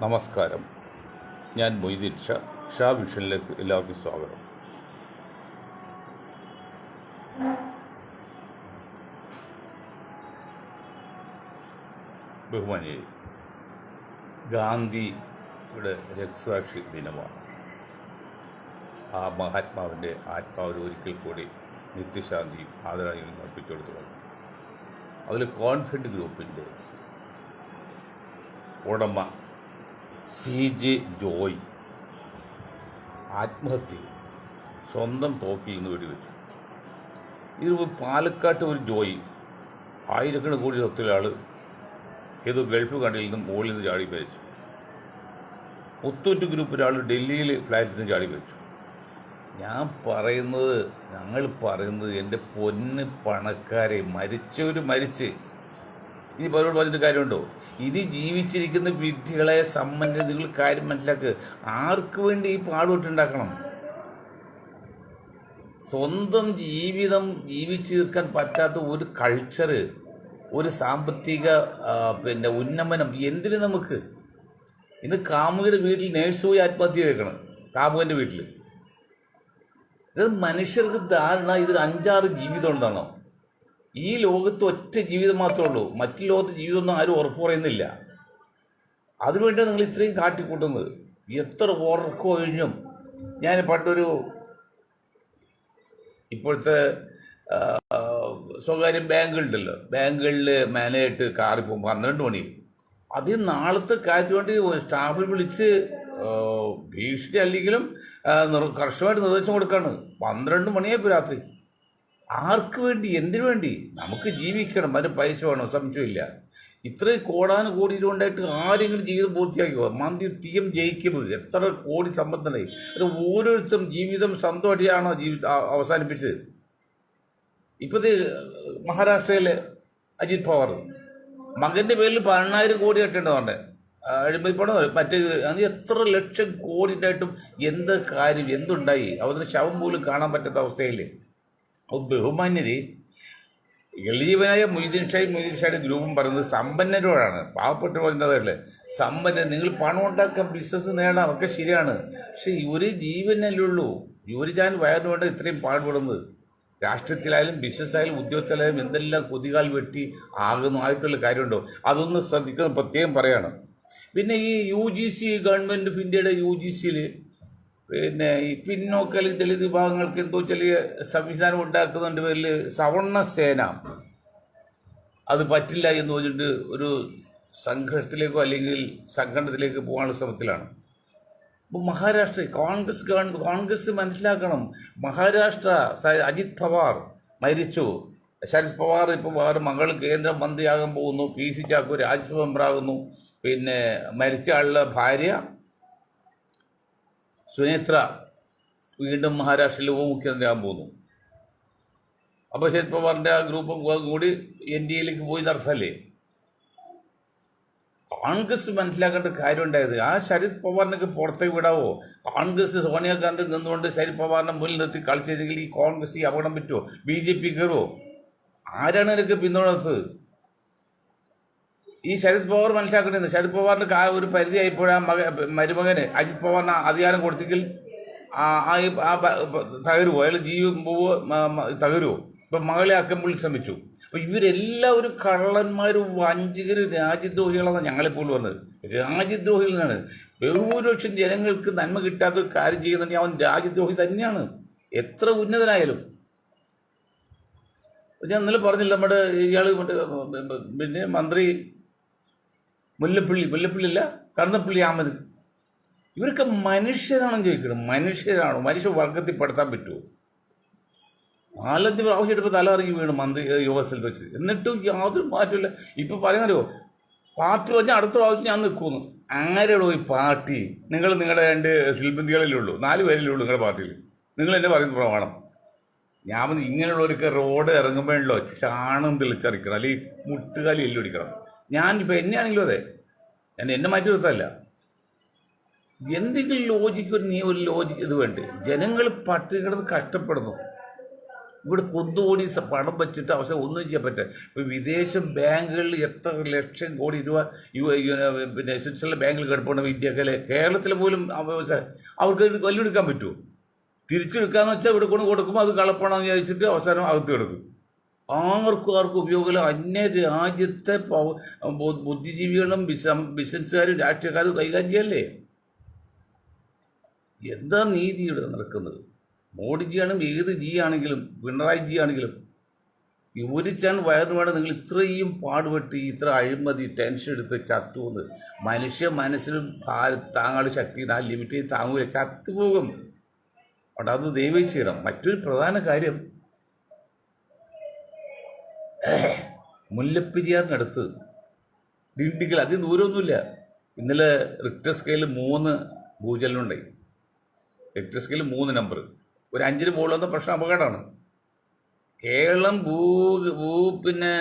നമസ്കാരം. ഞാൻ മൊയ്തീൻ ഷാ വിഷനിലേക്ക് എല്ലാവർക്കും സ്വാഗതം. ബഹുമാനിയെ, ഗാന്ധിയുടെ രക്തസാക്ഷി ദിനമാണ്. ആ മഹാത്മാവിൻ്റെ ആത്മാവിന് ഒരിക്കൽ കൂടി നിത്യശാന്തിയും ആദരാഞ്ജലിയും അർപ്പിച്ചു കൊടുത്തു. അതിൽ കോൺഫിഡൻറ്റ് ഗ്രൂപ്പിൻ്റെ ഉടമ CJ ജോയ് ആത്മഹത്യ സ്വന്തം തോക്കിൽ നിന്ന് വെടിവെച്ചു. ഇത് പാലക്കാട്ട് ഒരു ജോയി ആയിരക്കണക്കിന് കോടി സ്വത്തുള്ള ആൾ ഏതോ ഗൾഫ് കടലിൽ നിന്നും മുകളിൽ നിന്ന് ചാടി മരിച്ചു. മുത്തൂറ്റ് ഗ്രൂപ്പ് ഒരാൾ ഡൽഹിയിൽ ഫ്ലാറ്റിൽ നിന്ന് ചാടി മരിച്ചു. ഞങ്ങൾ പറയുന്നത് എൻ്റെ പൊന്ന് പണക്കാരെ, മരിച്ചവർ മരിച്ച് ഇനി പലരോട് പറഞ്ഞിട്ട് കാര്യമുണ്ടോ? ഇനി ജീവിച്ചിരിക്കുന്ന വിഡ്ഢികളെ സമ്പന്നരെ നിങ്ങൾ കാര്യം മനസ്സിലാക്കുക. ആർക്ക് വേണ്ടി ഈ പാടുപെട്ടുണ്ടാക്കണം? സ്വന്തം ജീവിതം ജീവിച്ചു തീർക്കാൻ പറ്റാത്ത ഒരു കൾച്ചറ്, ഒരു സാമ്പത്തിക ഉന്നമനം എന്തിനു നമുക്ക്? ഇന്ന് കാമുകിയുടെ വീട്ടിൽ നേഴ്സ് പോയി ആത്മഹത്യ ചെയ്തേക്കണം. കാമുകൻ്റെ വീട്ടിൽ ഇത് മനുഷ്യർക്ക് ധാരണ ഇതൊരു 5-6 ജീവിതം ഉണ്ടെന്നാണോ? ഈ ലോകത്ത് ഒറ്റ ജീവിതം മാത്രമേ ഉള്ളൂ. മറ്റു ലോകത്ത് ജീവിതമൊന്നും ആരും ഉറപ്പ് പറയുന്നില്ല. അതിനുവേണ്ടിയാണ് നിങ്ങൾ ഇത്രയും കാട്ടിക്കൂട്ടുന്നത്. എത്ര ഉറക്കമൊഴിഞ്ഞും ഞാൻ പണ്ടൊരു ഇപ്പോഴത്തെ സ്വകാര്യ ബാങ്കുകളുണ്ടല്ലോ, ബാങ്കുകളിൽ മാനേജായിട്ട് കാറിൽ പോകും 12 മണി. അത് നാളത്തെ കാര്യത്തിന് വേണ്ടി സ്റ്റാഫിൽ വിളിച്ച് ഭീഷണി അല്ലെങ്കിലും കർശനമായിട്ട് നിർദ്ദേശം കൊടുക്കുകയാണ്. 12 മണിയായപ്പോൾ രാത്രി. ആർക്ക് വേണ്ടി? എന്തിനു വേണ്ടി? നമുക്ക് ജീവിക്കണം, അതിന് പൈസ വേണം, സംശയമില്ല. ഇത്രയും കോടാനുകോടി കൊണ്ടായിട്ട് ആരെങ്കിലും ജീവിതം പൂർത്തിയാക്കിയോ? മന്ത്രി TM ജയിക്കബ് എത്ര കോടി സമ്പന്നനായി. അത് ഓരോരുത്തരും ജീവിതം സ്വന്തമായിട്ടാണോ അവസാനിപ്പിച്ചത്? ഇപ്പോഴത്തെ മഹാരാഷ്ട്രയിലെ അജിത് പവാർ മകൻ്റെ പേരിൽ 18,000 കോടി കെട്ടേണ്ടതുണ്ട്. അഴിമതിപ്പണം മറ്റേ അത് എത്ര ലക്ഷം കോടി ഉണ്ടായിട്ടും എന്ത് കാര്യം, എന്തുണ്ടായി? അവരുടെ ശവം പോലും കാണാൻ പറ്റാത്ത അവസ്ഥയിൽ. ബഹുമാന്യര്, എളിയവനായ മൊയ്തീൻ ഷായുടെ ഗ്രൂപ്പും പറയുന്നത് സമ്പന്നരോടാണ്. പാവപ്പെട്ട പറയുന്നതല്ലേ സമ്പന്നർ, നിങ്ങൾ പണം ഉണ്ടാക്കാം, ബിസിനസ് നേടാം, ഒക്കെ ശരിയാണ്. പക്ഷെ ഒരു ജീവനല്ലേ ഉള്ളൂ. ഒരു ജാൻ വയറിന് വേണ്ട ഇത്രയും പാടുപെടുന്നത്. രാഷ്ട്രീയത്തിലായാലും ബിസിനസ്സായാലും ഉദ്യോഗത്തിലായാലും എന്തെല്ലാം കൊതികാൽ വെട്ടി ആയിട്ടുള്ള കാര്യമുണ്ടോ? അതൊന്ന് ശ്രദ്ധിക്കുന്നത് പ്രത്യേകം പറയാണ്. പിന്നെ ഈ UGC ഗവൺമെൻറ് ഓഫ് ഇന്ത്യയുടെ UGCയിൽ ഈ പിന്നോക്ക ദളിത് വിഭാഗങ്ങൾക്ക് എന്തോ ചെറിയ സംവിധാനം ഉണ്ടാക്കുന്നതിൻ്റെ പേരിൽ സവർണ സേന അത് പറ്റില്ല എന്ന് പറഞ്ഞിട്ട് ഒരു സംഘർഷത്തിലേക്കോ അല്ലെങ്കിൽ സംഘടനത്തിലേക്ക് പോകാനുള്ള ശ്രമത്തിലാണ്. അപ്പോൾ മഹാരാഷ്ട്ര കോൺഗ്രസ് മനസ്സിലാക്കണം. മഹാരാഷ്ട്ര അജിത് പവാർ മരിച്ചു. ശരത് പവാർ ഇപ്പോൾ വേറെ മകൾ കേന്ദ്രമന്ത്രിയാകാൻ പോകുന്നു. PC ചാക്കോ രാജ്യസഭ മെമ്പറാകുന്നു. പിന്നെ മരിച്ച ആളുടെ ഭാര്യ സുനേത്ര വീണ്ടും മഹാരാഷ്ട്രയിൽ ഉപമുഖ്യമന്ത്രിയാകാൻ പോകുന്നു. അപ്പോൾ ശരത് പവാറിൻ്റെ ആ ഗ്രൂപ്പും കൂടി NDAയിലേക്ക് പോയി നടത്തല്ലേ? കോൺഗ്രസ് മനസ്സിലാക്കേണ്ട കാര്യം ഉണ്ടായത്. ആ ശരത് പവാറിനൊക്കെ പുറത്തേക്ക് വിടാവോ? കോൺഗ്രസ് സോണിയാഗാന്ധി നിന്നുകൊണ്ട് ശരത് പവാറിനെ മുന്നിൽ നിർത്തി കളിച്ചെങ്കിൽ ഈ കോൺഗ്രസ് ഈ അപകടം പറ്റുമോ? BJP കയറുമോ? ആരാണ് എനിക്ക് പിന്തുണത്തത്? ഈ ശരത് പവാർ മനസ്സിലാക്കേണ്ടത്. ശരത് പവാറിന് ഒരു പരിധി ആയിപ്പോഴാ മരുമകന് അജിത് പവാറിന് അധികാരം കൊടുത്തെങ്കിൽ തകരുമോ? അയാൾ ജീവിതം പോവോ? തകരുമോ? ഇപ്പം മകളെ ആക്കുമ്പോൾ ശ്രമിച്ചു. അപ്പോൾ ഇവരെല്ലാവരും കള്ളന്മാരും വഞ്ചകരും രാജ്യദ്രോഹികളാണ് ഞങ്ങളെപ്പോലും പറഞ്ഞത്. രാജ്യദ്രോഹികൾ എന്നാണ്. ബഹുഭൂരിപക്ഷം ജനങ്ങൾക്ക് നന്മ കിട്ടാത്തൊരു കാര്യം ചെയ്യുന്നുണ്ടെങ്കിൽ അവൻ രാജ്യദ്രോഹി തന്നെയാണ്, എത്ര ഉന്നതനായാലും. ഞാൻ ഇന്നലെ പറഞ്ഞില്ല, നമ്മുടെ ഇയാൾ പിന്നെ മന്ത്രി മുല്ലപ്പള്ളിയില്ല, കടന്നപ്പള്ളി അഹമ്മദ്, ഇവരൊക്കെ മനുഷ്യരാണെന്ന് ചോദിക്കണം. മനുഷ്യരാണോ? മനുഷ്യവർഗത്തിൽ പെടുത്താൻ പറ്റുമോ? 4-5 പ്രാവശ്യം ഇപ്പോൾ തല ഇറങ്ങി വീണു മന്ത്രി യോഗസ്ഥലത്ത് വെച്ച്. എന്നിട്ടും യാതൊരു മാറ്റമില്ല. ഇപ്പം പറയുന്നല്ലോ, പാർട്ടി പറഞ്ഞാൽ അടുത്ത പ്രാവശ്യം ഞാൻ നിൽക്കുമെന്ന്. ആരോടോ ഈ പാർട്ടി? നിങ്ങളുടെ 2 ശില്പന്തികളിലേ ഉള്ളൂ, 4 പേരിലേ ഉള്ളൂ നിങ്ങളുടെ പാർട്ടിയിൽ. നിങ്ങൾ എന്നെ പറയുന്ന പ്രമാണം. ഞാൻ ഇങ്ങനെയുള്ളവർക്ക് റോഡ് ഇറങ്ങുമ്പോഴല്ലോ ചാണം തെളിച്ചറിക്കണം, അല്ലെങ്കിൽ മുട്ടുകാലി എല്ലൊടിക്കണം. ഞാനിപ്പോൾ എന്നെയാണെങ്കിലും അതെ, എന്നെ മാറ്റി നിർത്തല്ല. എന്തെങ്കിലും ലോജിക്ക് ഒരു ലോജിക്ക് ഇത് വേണ്ടേ? ജനങ്ങൾ പട്ടിണി കിടന്ന് കഷ്ടപ്പെടുന്നു. ഇവിടെ കൊന്നുകൂടി പണം വെച്ചിട്ട് അവസാനം ഒന്നും ചെയ്യാൻ പറ്റുക. ഇപ്പോൾ വിദേശ ബാങ്കുകളിൽ എത്ര ലക്ഷം കോടി രൂപ പിന്നെ സ്വിറ്റ്സർലൻഡ് ബാങ്കിൽ കിടപ്പുണ്ട് ഇന്ത്യക്കല്ലേ. കേരളത്തിൽ പോലും വ്യവസായം അവർക്ക് വെല്ലെടുക്കാൻ പറ്റുമോ? തിരിച്ചെടുക്കാന്ന് വെച്ചാൽ ഇവിടെ കൊണ്ട് കൊടുക്കുമ്പോൾ അത് കളപ്പണമെന്ന് വിചാരിച്ചിട്ട് അവസാനം അകത്ത് കിടക്കും. ആർക്കും ഉപയോഗമില്ല. അന്യ രാജ്യത്തെ ബുദ്ധിജീവികളും ബിസിനസ്സുകാരും രാഷ്ട്രീയക്കാരും കൈകാര്യം ചെയ്യല്ലേ. എന്താ നീതി ഇവിടെ നടക്കുന്നത്? മോഡിജിയാണെങ്കിലും ഏത് ജി ആണെങ്കിലും പിണറായി ജി ആണെങ്കിലും ഒരു ചാൻ വയറിന് വേണം നിങ്ങൾ ഇത്രയും പാടുപെട്ട് ഇത്ര അഴിമതി ടെൻഷൻ എടുത്ത് ചത്തുപോകുന്നത്. മനുഷ്യ മനസ്സിലും താങ്ങാനുള്ള ശക്തി ആ ലിമിറ്റ് ചെയ്ത് താങ്ങൂല, ചത്തുപോകും. അവിടെ അത് ദയവായി ചെയ്യണം. മറ്റൊരു പ്രധാന കാര്യം, മുല്ലപ്പെരിയാറിനടുത്ത് ദിണ്ടിഗൽ, അധികം ദൂരമൊന്നുമില്ല. ഇന്നലെ റിക്ടർ സ്കെയിൽ 3 ഭൂചലനമുണ്ടായി. Richter scale 3 number. ഒരു 5-ന് മുകളിൽ വന്ന പ്രശ്നം അപകടമാണ്. കേരളം പിന്നെ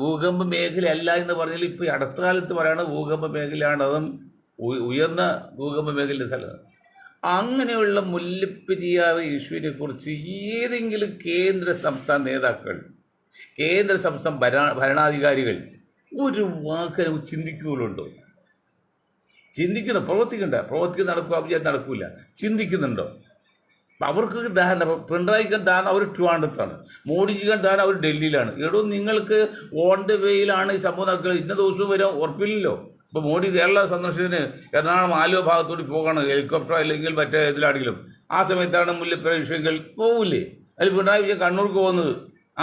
ഭൂകമ്പ മേഖലയല്ല എന്ന് പറഞ്ഞാൽ ഇപ്പോൾ അടുത്ത കാലത്ത് പറയുന്നത് ഭൂകമ്പ മേഖലയാണ്, അതും ഉയർന്ന ഭൂകമ്പ മേഖലയുടെ സ്ഥലമാണ്. അങ്ങനെയുള്ള മുല്ലപ്പെരിയാർ ഇഷ്യൂവിനെ കുറിച്ച് ഏതെങ്കിലും കേന്ദ്ര സംസ്ഥാന നേതാക്കൾ, കേന്ദ്ര സംസ്ഥാന ഭരണാധികാരികൾ ഒരു വാക്ക് ചിന്തിക്കുന്നുണ്ടോ? ചിന്തിക്കണം, പ്രവർത്തിക്കുന്ന നടക്കൂല. ചിന്തിക്കുന്നുണ്ടോ? അവർക്ക് ധാരണ, പിണറായിക്ക് ധാരണ അവർ ട്രിവാൻഡ്രത്താണ്, മോഡിജിക്ക് ധാരണ അവർ ഡൽഹിയിലാണ്. നിങ്ങൾക്ക് ഓൺ ദ വേയിലാണ് ഈ സംഭവം നടക്കുന്നത്. ഇന്ന ദിവസവും വരാൻ ഉറപ്പില്ലല്ലോ. ഇപ്പോൾ മോഡി കേരള സന്ദർശനത്തിന് എറണാകുളം ആലുവ ഭാഗത്തോട്ട് പോകണം, ഹെലികോപ്റ്റർ അല്ലെങ്കിൽ മറ്റേ ഇതിലാണെങ്കിലും. ആ സമയത്താണ് മുല്ലപ്പെരിയാർ വിഷയങ്ങൾ പോകില്ലേ? അതിൽ പിണറായി വിജയൻ കണ്ണൂർക്ക് പോകുന്നത്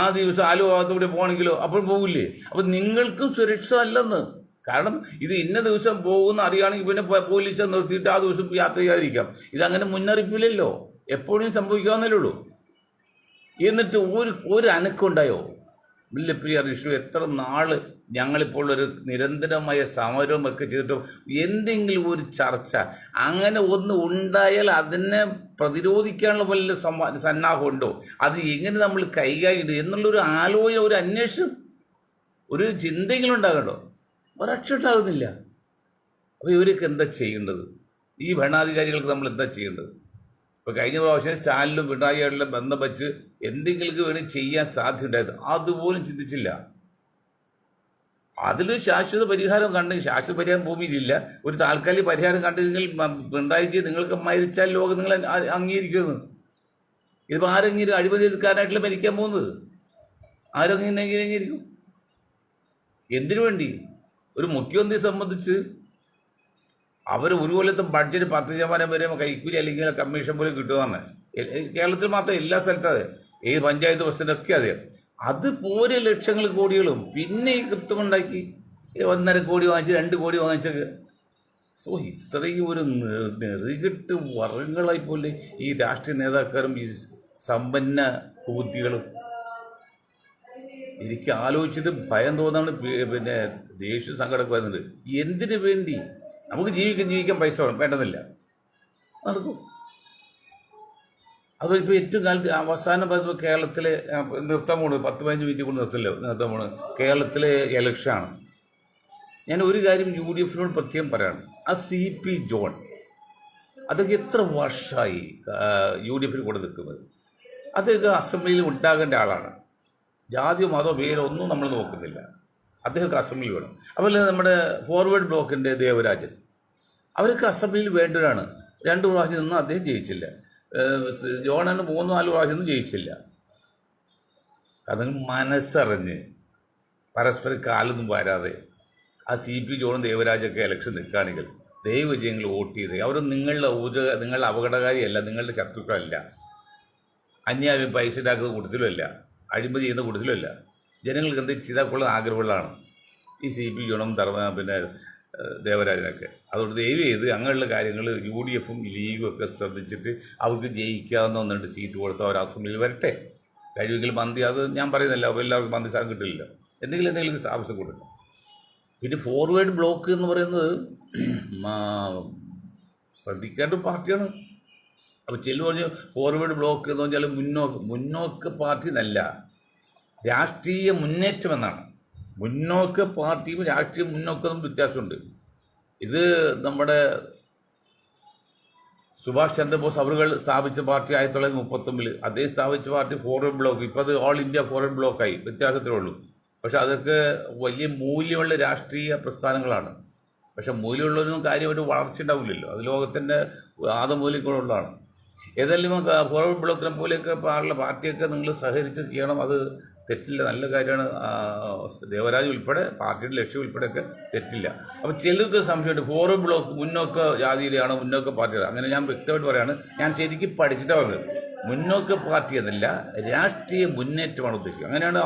ആ ദിവസം ആലുവ ഭാഗത്തൂടെ പോകണമെങ്കിലോ അപ്പോൾ പോകില്ലേ? അപ്പം നിങ്ങൾക്കും സുരക്ഷ അല്ലെന്ന്. കാരണം ഇത് ഇന്ന ദിവസം പോകുന്ന അറിയുകയാണെങ്കിൽ പിന്നെ പോലീസ് നിർത്തിയിട്ട് ആ ദിവസം യാത്ര ചെയ്യാതിരിക്കാം. ഇതങ്ങനെ മുന്നറിയിപ്പില്ലല്ലോ, എപ്പോഴും സംഭവിക്കാവുന്നല്ലേ ഉള്ളൂ. എന്നിട്ട് ഒരു അനക്കമുണ്ടായോ? മുല്ലപ്പെരിയാർ ഇഷ്യൂ എത്ര നാൾ ഞങ്ങളിപ്പോൾ ഒരു നിരന്തരമായ സമരമൊക്കെ ചെയ്തിട്ടും എന്തെങ്കിലും ഒരു ചർച്ച അങ്ങനെ ഒന്ന് ഉണ്ടായാൽ അതിനെ പ്രതിരോധിക്കാനുള്ള വല്ല സന്നാഹമുണ്ടോ? അത് എങ്ങനെ നമ്മൾ കൈകാര്യം എന്നുള്ളൊരു ആലോചന, ഒരു അന്വേഷണം, ഒരു ചിന്തയെങ്കിലും ഉണ്ടാകണ്ടോ? ഒരക്ഷട്ടാകുന്നില്ല. അപ്പോൾ ഇവരൊക്കെ എന്താ ചെയ്യേണ്ടത്? ഈ ഭരണാധികാരികൾക്ക് നമ്മൾ എന്താ ചെയ്യേണ്ടത്? ഇപ്പോൾ കഴിഞ്ഞ പ്രാവശ്യം സ്റ്റാലിനും പിണറായിയായിട്ടുള്ള ബന്ധം വെച്ച് എന്തെങ്കിലും വേണ്ടി ചെയ്യാൻ സാധ്യതയുണ്ടായത് അതുപോലും ചിന്തിച്ചില്ല. അതിലൊരു ശാശ്വത പരിഹാരം കണ്ടെങ്കിൽ, ശാശ്വത പരിഹാരം ഭൂമിയിലില്ല, ഒരു താൽക്കാലിക പരിഹാരം കണ്ടെങ്കിൽ പിണറായിക്ക് നിങ്ങൾക്ക് മരിച്ചാൽ ലോകം നിങ്ങൾ അംഗീകരിക്കുന്നു. ഇതിപ്പോൾ ആരെങ്കിലും അഴിമതിക്കാരനായിട്ടില്ല മരിക്കാൻ പോകുന്നത്? ആരെങ്കിലും അംഗീകരിക്കും? എന്തിനു വേണ്ടി? ഒരു മുഖ്യമന്ത്രിയെ സംബന്ധിച്ച് അവർ ഒരു കൊല്ലത്തെ ബഡ്ജറ്റ് 10% വരെ കൈക്കൂലി അല്ലെങ്കിൽ കമ്മീഷൻ പോലും കിട്ടുമെന്നാണ്. കേരളത്തിൽ മാത്രം എല്ലാ സ്ഥലത്തും അതെ, ഏത് പഞ്ചായത്ത് പ്രസിഡന്റൊക്കെ അതെ. അതുപോലെ ലക്ഷങ്ങൾ കോടികളും പിന്നെ ഈ കൃത്യമുണ്ടാക്കി 1.5 കോടി വാങ്ങിച്ച് 2 കോടി വാങ്ങിച്ചൊക്കെ. ഇത്രയും ഒരു നെറികെട്ട് വർഗങ്ങളായിപ്പോലെ ഈ രാഷ്ട്രീയ നേതാക്കാരും ഈ സമ്പന്ന ബുദ്ധികളും. എനിക്ക് ആലോചിച്ചിട്ട് ഭയം തോന്നാണ്, പിന്നെ ദേഷ്യ സങ്കടമൊക്കെ വരുന്നുണ്ട്. എന്തിനു വേണ്ടി? നമുക്ക് ജീവിക്കാൻ പൈസ വേണ്ടെന്നില്ല, നടക്കും. അതുപോലെ ഇപ്പോൾ ഏറ്റവും കാലത്ത് അവസാനം പറയുമ്പോൾ കേരളത്തിലെ നിർത്താൻ പോണ് 10-15 മിനിറ്റ് കൊണ്ട് നിർത്താൻ പോണ് കേരളത്തിലെ ഇലക്ഷനാണ്. ഞാൻ ഒരു കാര്യം UDF-നോട് പ്രത്യേകം പറയാണ്, ആ CP ജോൺ അതൊക്കെ എത്ര വർഷമായി UDF-ന് കൂടെ നിൽക്കുന്നത്. അതൊക്കെ അസംബ്ലിയിൽ ഉണ്ടാകേണ്ട ആളാണ്. ജാതിയോ മതമോ പേരോ ഒന്നും നമ്മൾ നോക്കുന്നില്ല. അദ്ദേഹമൊക്കെ അസംബ്ലി വേണം. അതുപോലെ നമ്മുടെ ഫോർവേഡ് ബ്ലോക്കിൻ്റെ ദേവരാജൻ, അവരൊക്കെ അസംബ്ലിയിൽ വേണ്ടവരാണ്. 2 പ്രാവശ്യം നിന്നും അദ്ദേഹം ജയിച്ചില്ല. ജോണന് 3-4 പ്രാവശ്യം ഒന്നും ജയിച്ചില്ല. കാരണം മനസ്സറിഞ്ഞ് പരസ്പരം കാലൊന്നും വരാതെ ആ CP ജോണും ദേവരാജൊക്കെ ഇലക്ഷൻ നിൽക്കുകയാണെങ്കിൽ ദൈവവിജയങ്ങൾ വോട്ട് ചെയ്ത് അവർ നിങ്ങളുടെ അപകടകാരിയല്ല, നിങ്ങളുടെ ശത്രുക്കളല്ല, അന്യായം പൈസ ഉണ്ടാക്കുന്ന കൂട്ടത്തിലുമല്ല, അഴിമതി ചെയ്യുന്ന കൂട്ടത്തിലുമല്ല. ജനങ്ങൾക്ക് എന്തെങ്കിലും ചെയ്താൽ കൊള്ളുന്ന ആഗ്രഹമുള്ളതാണ് ഈ CP ജോണും പിന്നെ ദേവരാജനൊക്കെ. അതുകൊണ്ട് ദയവ് ചെയ്ത് അങ്ങനെയുള്ള കാര്യങ്ങൾ UDF-ഉം ലീഗും ഒക്കെ ശ്രദ്ധിച്ചിട്ട് അവർക്ക് ജയിക്കാവുന്ന 1-2 സീറ്റ് കൊടുത്ത് അവർ അസംബ്ലിയിൽ വരട്ടെ. കഴിവെങ്കിൽ മന്ത്രി, അത് ഞാൻ പറയുന്നില്ല, എല്ലാവർക്കും മന്ത്രി സ്ഥാനം കിട്ടില്ല, എന്തെങ്കിലും ആവശ്യം കൊടുക്കും. പിന്നെ ഫോർവേഡ് ബ്ലോക്ക് എന്ന് പറയുന്നത് ശ്രദ്ധിക്കേണ്ട പാർട്ടിയാണ്. അപ്പോൾ ചില പറഞ്ഞു ഫോർവേഡ് ബ്ലോക്ക് എന്ന് പറഞ്ഞാൽ മുന്നോക്ക പാർട്ടി എന്നല്ല, രാഷ്ട്രീയ മുന്നേറ്റം എന്നാണ്. മുന്നോക്ക പാർട്ടിയും രാഷ്ട്രീയ മുന്നോക്കവും വ്യത്യാസമുണ്ട്. ഇത് നമ്മുടെ സുഭാഷ് ചന്ദ്രബോസ് അവർ സ്ഥാപിച്ച പാർട്ടി 1939 അദ്ദേഹം സ്ഥാപിച്ച പാർട്ടി ഫോർവേഡ് ബ്ലോക്ക്. ഇപ്പോൾ അത് ഓൾ ഇന്ത്യ ഫോർവേഡ് ബ്ലോക്കായി, വ്യത്യാസത്തിലേ ഉള്ളൂ. പക്ഷെ അതൊക്കെ വലിയ മൂല്യമുള്ള രാഷ്ട്രീയ പ്രസ്ഥാനങ്ങളാണ്. പക്ഷെ മൂല്യമുള്ളൊന്നും കാര്യം ഒരു വളർച്ച ഉണ്ടാവില്ലല്ലോ, അത് ലോകത്തിൻ്റെ ആദമൂല്യങ്ങളുള്ളതാണ്. ഏതായാലും ഫോർവേഡ് ബ്ലോക്കിനെ പോലെയൊക്കെ ഉള്ള പാർട്ടിയൊക്കെ നിങ്ങൾ സഹകരിച്ച് ചെയ്യണം, അത് തെറ്റില്ല, നല്ല കാര്യമാണ്. ദേവരാജ് ഉൾപ്പെടെ പാർട്ടിയുടെ ലക്ഷ്യം ഉൾപ്പെടെയൊക്കെ തെറ്റില്ല. അപ്പോൾ ചിലർക്ക് സംശയമുണ്ട്, ഫോർവേഡ് ബ്ലോക്ക് മുന്നോക്ക ജാതിയിലെയാണ്, മുന്നോക്ക പാർട്ടിയാണ്. അങ്ങനെ ഞാൻ വ്യക്തമായിട്ട് പറയാണ്, ഞാൻ ശരിക്കും പഠിച്ചിട്ടാണ് പറഞ്ഞത്. മുന്നോക്ക പാർട്ടി എന്നല്ല, രാഷ്ട്രീയ മുന്നേറ്റമാണ് ഉദ്ദേശിക്കുന്നത്. അങ്ങനെയാണ്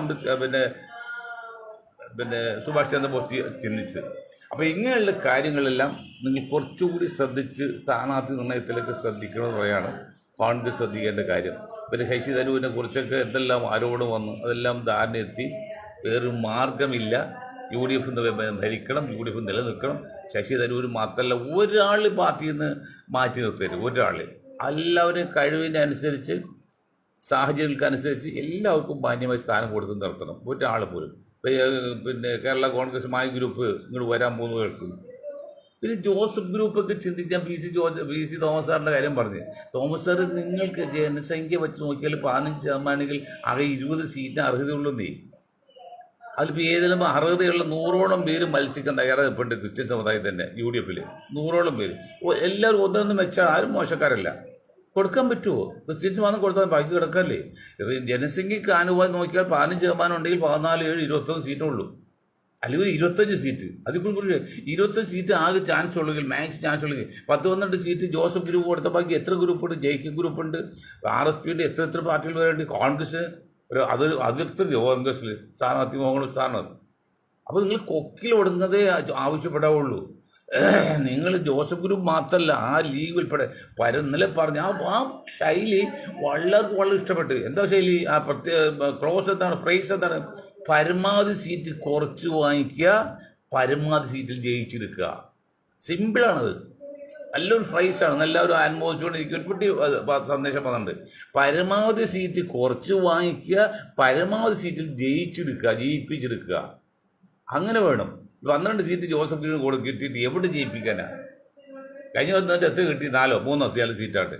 സുഭാഷ് ചന്ദ്രബോസ് ചിന്തിച്ചത്. അപ്പോൾ ഇങ്ങനെയുള്ള കാര്യങ്ങളെല്ലാം നിങ്ങൾ കുറച്ചുകൂടി ശ്രദ്ധിച്ച് സ്ഥാനാർത്ഥി നിർണയത്തിലേക്ക് ശ്രദ്ധിക്കണമെന്ന് പറയാണ് കോൺഗ്രസ് ശ്രദ്ധിക്കേണ്ട കാര്യം. പിന്നെ ശശി തരൂരിനെ കുറിച്ചൊക്കെ എന്തെല്ലാം ആരോപണം വന്നു, അതെല്ലാം ധാരണ എത്തി. വേറൊരു മാർഗമില്ല, UDF ഭരിക്കണം, UDF നിലനിൽക്കണം. ശശി തരൂർ മാത്രമല്ല, ഒരാൾ പാർട്ടിയിൽ നിന്ന് മാറ്റി നിർത്തരുത്, ഒരാൾ. എല്ലാവരും കഴിവിനനുസരിച്ച് സാഹചര്യങ്ങൾക്കനുസരിച്ച് എല്ലാവർക്കും മാന്യമായി സ്ഥാനം കൊടുത്ത് നിർത്തണം, ഒരാൾ പോലും. പിന്നെ കേരള കോൺഗ്രസ് മായ ഗ്രൂപ്പ് ഇങ്ങോട്ട് വരാൻ പോകുന്നു കേൾക്കും. പിന്നെ ജോസഫ് ഗ്രൂപ്പൊക്കെ ചിന്തിക്കാൻ PC തോമസ് സാറിൻ്റെ കാര്യം പറഞ്ഞു. തോമസ് സാർ, നിങ്ങൾക്ക് ജനസംഖ്യ വെച്ച് നോക്കിയാൽ 15% ആകെ 20 സീറ്റിന് അർഹതയുള്ളൂ. അതിലിപ്പോൾ ഏതെങ്കിലും അർഹതയുള്ള 100ഓളം പേര് മത്സരിക്കാൻ തയ്യാറായിട്ടുണ്ട് ക്രിസ്ത്യൻ സമുദായം തന്നെ. UDF 100ഓളം പേര്, എല്ലാവരും ഒന്നൊന്നും വെച്ചാൽ ആരും മോശക്കാരല്ല. കൊടുക്കാൻ പറ്റുമോ? ക്രിസ്ത്യൻസ് മാത്രം കൊടുത്താൽ ബാക്കി കിടക്കാല്ലേ? ജനസംഖ്യക്ക് അനുപാതം നോക്കിയാൽ 15% ഉണ്ടെങ്കിൽ 14, 7, 21 സീറ്റേ ഉള്ളൂ, അല്ലെങ്കിൽ 25 സീറ്റ്. അതിൽ 25 സീറ്റ് ആകെ ചാൻസ് ഉള്ളെങ്കിൽ, മാക്സ് ചാൻസ് ഉള്ളെങ്കിൽ 10-12 സീറ്റ് ജോസഫ് ഗ്രൂപ്പ് കൊടുത്ത ബാക്കി എത്ര ഗ്രൂപ്പുണ്ട്? JK ഗ്രൂപ്പുണ്ട്, RSP ഉണ്ട്, എത്ര പാർട്ടികൾ വരെയുണ്ട്. കോൺഗ്രസ് അതിർത്തി കോൺഗ്രസ്സിൽ സ്ഥാനാർത്ഥി മോഹൻ സ്ഥാനാർത്ഥി. അപ്പോൾ നിങ്ങൾ കൊക്കിൽ ഒടുങ്ങതേ ആവശ്യപ്പെടാവുള്ളൂ. നിങ്ങൾ ജോസഫ് ഗ്രൂപ്പ് മാത്രമല്ല, ആ ലീഗ് ഉൾപ്പെടെ ഇന്നലെ പറഞ്ഞ ആ ശൈലി വളരെ ഇഷ്ടപ്പെട്ടു. എന്താ ശൈലി? ആ പ്രത്യേക ക്ലോസ് എന്താണ്, ഫ്രേസ് എന്താണ്? പരമാവധി സീറ്റ് കുറച്ച് വാങ്ങിക്കുക, പരമാവധി സീറ്റിൽ ജയിച്ചെടുക്കുക. സിമ്പിളാണത്, നല്ലൊരു ഫ്രൈസാണ്, എല്ലാവരും അനുഭവിച്ചുകൊണ്ടിരിക്കും. കുട്ടി സന്ദേശം വന്നിട്ടുണ്ട്, പരമാവധി സീറ്റ് കുറച്ച് വാങ്ങിക്കുക, പരമാവധി സീറ്റിൽ ജയിപ്പിച്ചെടുക്കുക. അങ്ങനെ വേണം. 12 സീറ്റ് ജോസഫ് ഗ്രൂപ്പിന് കിട്ടിയിട്ട് എവിടെ ജയിപ്പിക്കാനാ? കഴിഞ്ഞ വന്നിട്ട് എത്ര കിട്ടി? 4, 3 സീറ്റായിട്ട്.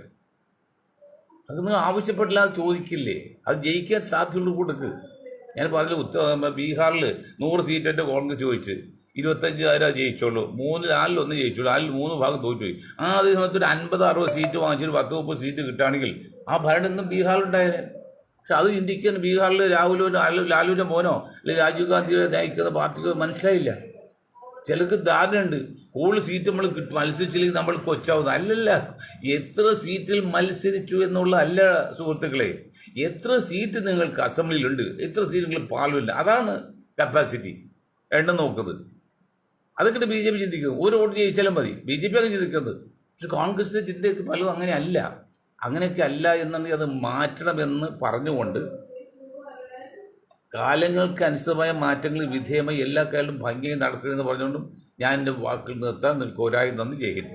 അത് നിങ്ങൾ ആവശ്യപ്പെട്ടില്ലാതെ ചോദിക്കില്ലേ? അത് ജയിക്കാൻ സാധ്യതയുള്ള കൂട്ടക്ക്. ഞാൻ പറഞ്ഞ ബീഹാറിൽ 100 സീറ്റായിട്ട് കോൺഗ്രസ് ചോദിച്ച് 25 ജയിച്ചോളൂ, 4-1 ജയിച്ചോളൂ, 3 ഭാഗം തോറ്റുപോയി. അതേ സമയത്ത് ഒരു 50-60 സീറ്റ് വാങ്ങിച്ചൊരു 10-30 സീറ്റ് കിട്ടുകയാണെങ്കിൽ ആ ഭരണം ഇന്നും ബീഹാറിലുണ്ടായേനെ. പക്ഷെ അത് ചിന്തിക്കാൻ ബീഹാറിൽ ലാലുവിൻ്റെ മോനോ അല്ലെങ്കിൽ രാജീവ് ഗാന്ധിയുടെ നയിക്കുന്ന പാർട്ടിക്ക് മനസ്സിലായില്ല. ചിലർക്ക് ധാരണയുണ്ട്, കൂടുതൽ സീറ്റ് നമ്മൾ മത്സരിച്ചില്ലെങ്കിൽ നമ്മൾ കൊച്ചാവുന്നത്. അല്ലല്ല, എത്ര സീറ്റിൽ മത്സരിച്ചു എന്നുള്ളതല്ല സുഹൃത്തുക്കളെ, എത്ര സീറ്റ് നിങ്ങൾക്ക് അസംബ്ലിയിലുണ്ട്, എത്ര സീറ്റ് നിങ്ങൾ പാർലമെൻറ്റ്, അതാണ് കപ്പാസിറ്റി എണ്ണം നോക്കുന്നത്. അതൊക്കെ BJP ചിന്തിക്കുന്നത്. ഒരു വോട്ട് ജയിച്ചാലും മതി, BJP അങ്ങനെ ചിന്തിക്കുന്നത്. പക്ഷെ കോൺഗ്രസിൻ്റെ ചിന്തയൊക്കെ പലതും അങ്ങനെയൊക്കെ അല്ല എന്നുണ്ടെങ്കിൽ അത് മാറ്റണമെന്ന് പറഞ്ഞുകൊണ്ട് കാലങ്ങൾക്ക് അനുസൃതമായ മാറ്റങ്ങളിൽ വിധേയമായി എല്ലാ കാലവും ഭംഗിയായി നടക്കണമെന്ന് പറഞ്ഞുകൊണ്ടും ഞാൻ എൻ്റെ വാക്കുകൾ നിർത്താൻ നിൽക്കും. ഒരായി നന്ദി. ജയ് ഹിന്ദ്.